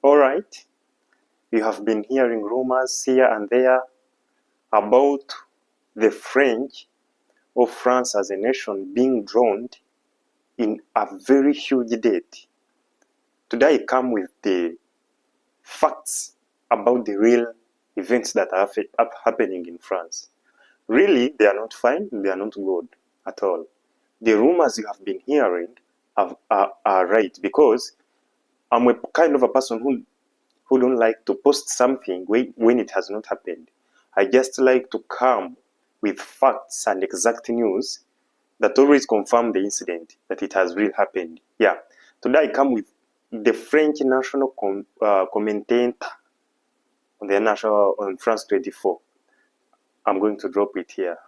All right, you have been hearing rumors here and there about the French or France as a nation being drowned in a very huge debt. Today I come with the facts about the real events that are happening in France. Really, they are not fine, they are not good at all. The rumors you have been hearing are right, because I'm a kind of a person who don't like to post something when it has not happened. I just like to come with facts and exact news that always confirm the incident, that it has really happened. Yeah, today I come with the French national commentator on France 24. I'm going to drop it here.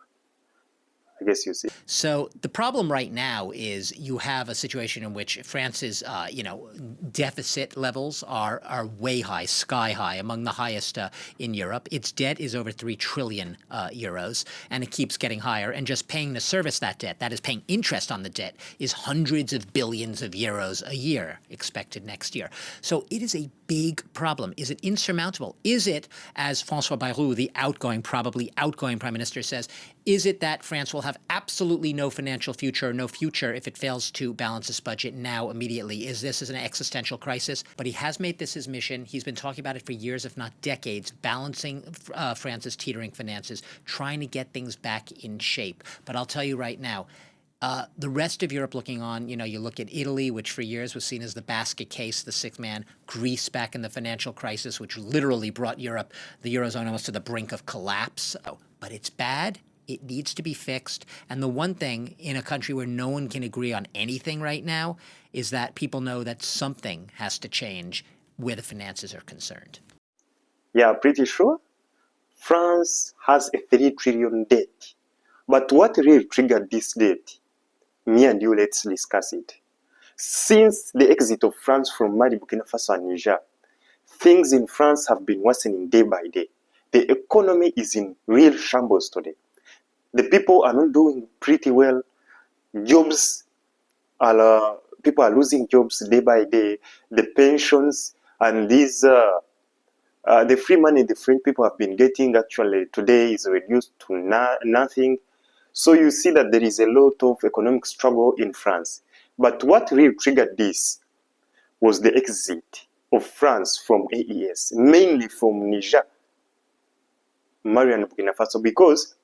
I guess you see. So the problem right now is you have a situation in which France's, deficit levels are way high, sky high, among the highest in Europe. Its debt is over 3 trillion euros, and it keeps getting higher. And just paying to service that debt, that is paying interest on the debt, is hundreds of billions of euros a year expected next year. So it is a big problem. Is it insurmountable? Is it, as François Bayrou, the probably outgoing prime minister, says, is it that France will have absolutely no financial future, no future if it fails to balance its budget now immediately? Is this an existential crisis? But he has made this his mission. He's been talking about it for years, if not decades, balancing France's teetering finances, trying to get things back in shape. But I'll tell you right now, the rest of Europe looking on, you look at Italy, which for years was seen as the basket case, the sixth man, Greece back in the financial crisis, which literally brought the Eurozone almost to the brink of collapse. But it's bad. It needs to be fixed. And the one thing in a country where no one can agree on anything right now is that people know that something has to change where the finances are concerned. Yeah, pretty sure. France has a 3 trillion debt. But what really triggered this debt? Me and you, let's discuss it. Since the exit of France from Mali, Burkina Faso and Niger, things in France have been worsening day by day. The economy is in real shambles today. The people are not doing pretty well. People are losing jobs day by day. The pensions and the free money the French people have been getting actually today is reduced to nothing. So you see that there is a lot of economic struggle in France. But what really triggered this was the exit of France from AES, mainly from Niger, Mali and Burkina Faso, because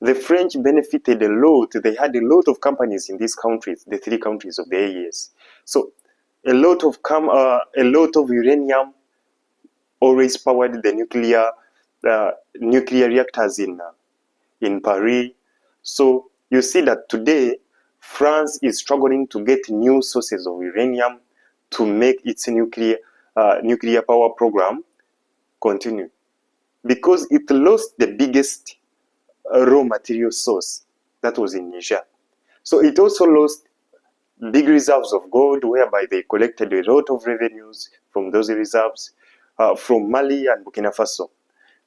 the French benefited a lot. They had a lot of companies in these countries, the 3 countries of the AES. So a lot of uranium always powered the nuclear reactors in Paris. So you see that today France is struggling to get new sources of uranium to make its nuclear power program continue, because it lost the biggest raw material source, that was in Niger. So it also lost big reserves of gold, whereby they collected a lot of revenues from those reserves from Mali and Burkina Faso.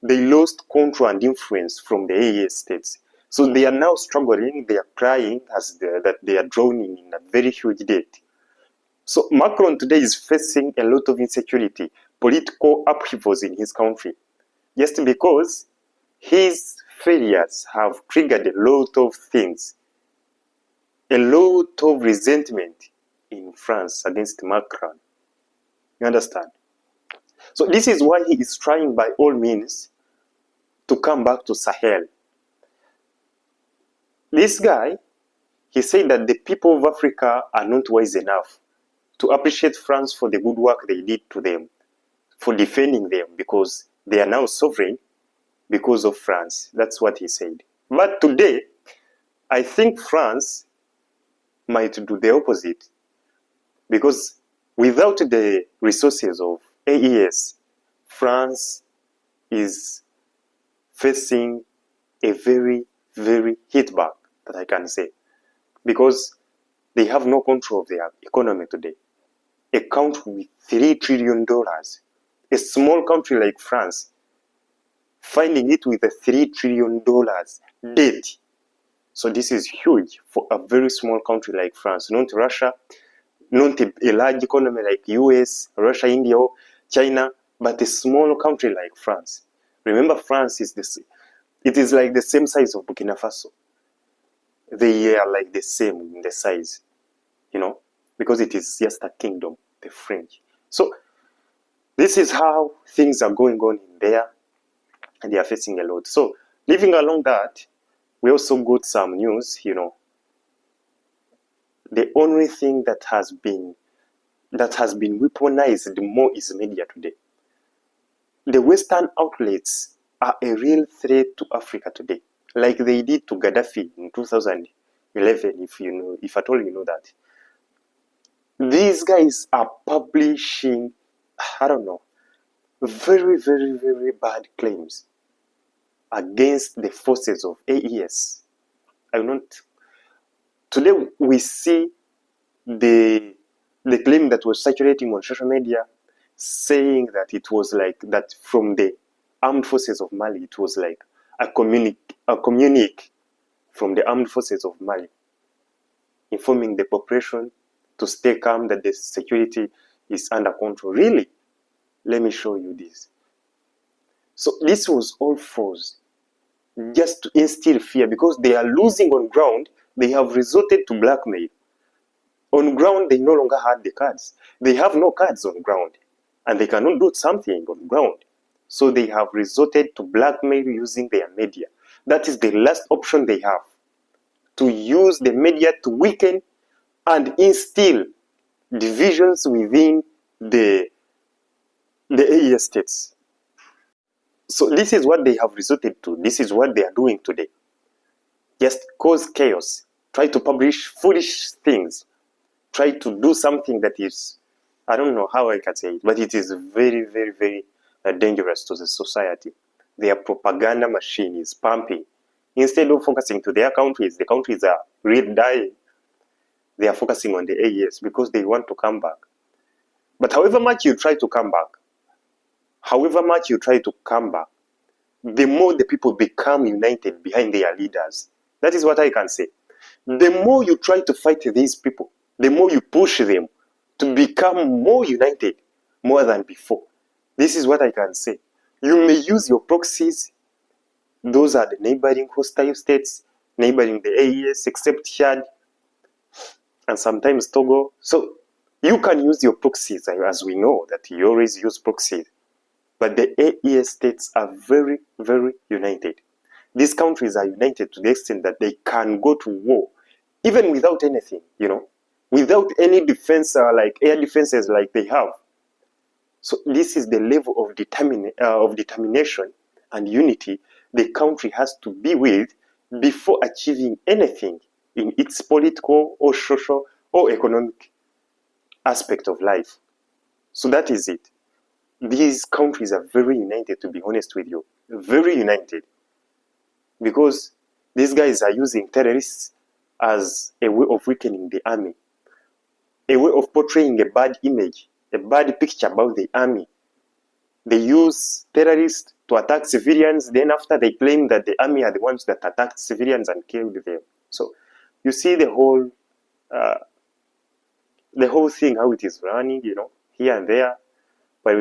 They lost control and influence from the AES states. So they are now struggling, they are crying that they are drowning in a very huge debt. So Macron today is facing a lot of insecurity, political upheavals in his country, just because his failures have triggered a lot of things, a lot of resentment in France against Macron. You understand? So this is why he is trying by all means to come back to Sahel. This guy, he said that the people of Africa are not wise enough to appreciate France for the good work they did to them, for defending them, because they are now sovereign because of France. That's what he said. But today, I think France might do the opposite, because without the resources of AES, France is facing a very, very hit back, that I can say, because they have no control of their economy today. A country with $3 trillion, a small country like France, finding it with a $3 trillion debt. So this is huge for a very small country like France, not Russia, not a large economy like US, Russia, India. China, but a small country like France. Remember, France is it is like the same size of Burkina Faso. They are like the same in the size, you know, because it is just a kingdom, the French. So this is how things are going on in there, and they are facing a lot. So leaving along that, we also got some news, you know. The only thing that has been weaponized more is media today. The Western outlets are a real threat to Africa today, like they did to Gaddafi in 2011, if at all you know that. These guys are publishing, I don't know, very, very, very bad claims against the forces of AES. I will not. Today we see the claim that was circulating on social media, saying that it was like that from the armed forces of Mali. It was like a communique from the armed forces of Mali, informing the population to stay calm, that the security is under control. Really? Let me show you this. So this was all false, just to instill fear, because they are losing on ground. They have resorted to blackmail. On ground, they no longer had the cards. They have no cards on ground, and they cannot do something on ground. So they have resorted to blackmail using their media. That is the last option they have, to use the media to weaken and instill divisions within the AES states. So this is what they have resorted to. This is what they are doing today. Just cause chaos. Try to publish foolish things. Try to do something that is, I don't know how I can say it, but it is very, very, very dangerous to the society. Their propaganda machine is pumping. Instead of focusing to their countries, the countries are really dying. They are focusing on the AES because they want to come back. But however much you try to come back, the more the people become united behind their leaders. That is what I can say. The more you try to fight these people, the more you push them to become more united, more than before. This is what I can say. You may use your proxies. Those are the neighboring hostile states, neighboring the AES, except Chad and sometimes Togo. So you can use your proxies, as we know that you always use proxies. But the AES states are very, very united. These countries are united to the extent that they can go to war, even without anything, without any defense, like air defenses like they have. So this is the level of determination and unity the country has to be with before achieving anything in its political or social or economic aspect of life. So that is it. These countries are very united, to be honest with you. Very united. Because these guys are using terrorists as a way of weakening the army, a way of portraying a bad image, a bad picture about the army. They use terrorists to attack civilians, then after they claim that the army are the ones that attacked civilians and killed them. So you see the whole thing, how it is running, here and there. But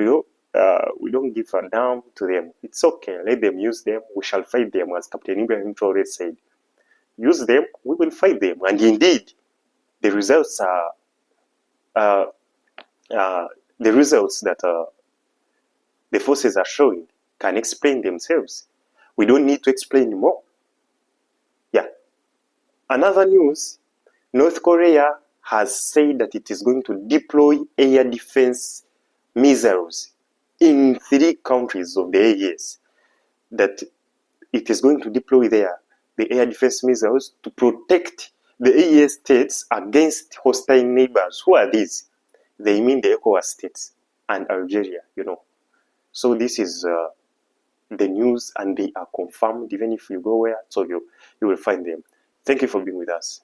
we don't give a damn to them. It's okay. Let them use them. We shall fight them, as Captain Ibrahim Traore said. Use them. We will fight them. And indeed, the results are the results that the forces are showing can explain themselves. We don't need to explain more. Yeah. Another news: North Korea has said that it is going to deploy air defense missiles in 3 countries of the AES, that it is going to deploy there the air defense missiles to protect the AES states against hostile neighbors. Who are these? They mean the ECOWAS states and Algeria, So this is the news, and they are confirmed. Even if you go where, so you will find them. Thank you for being with us.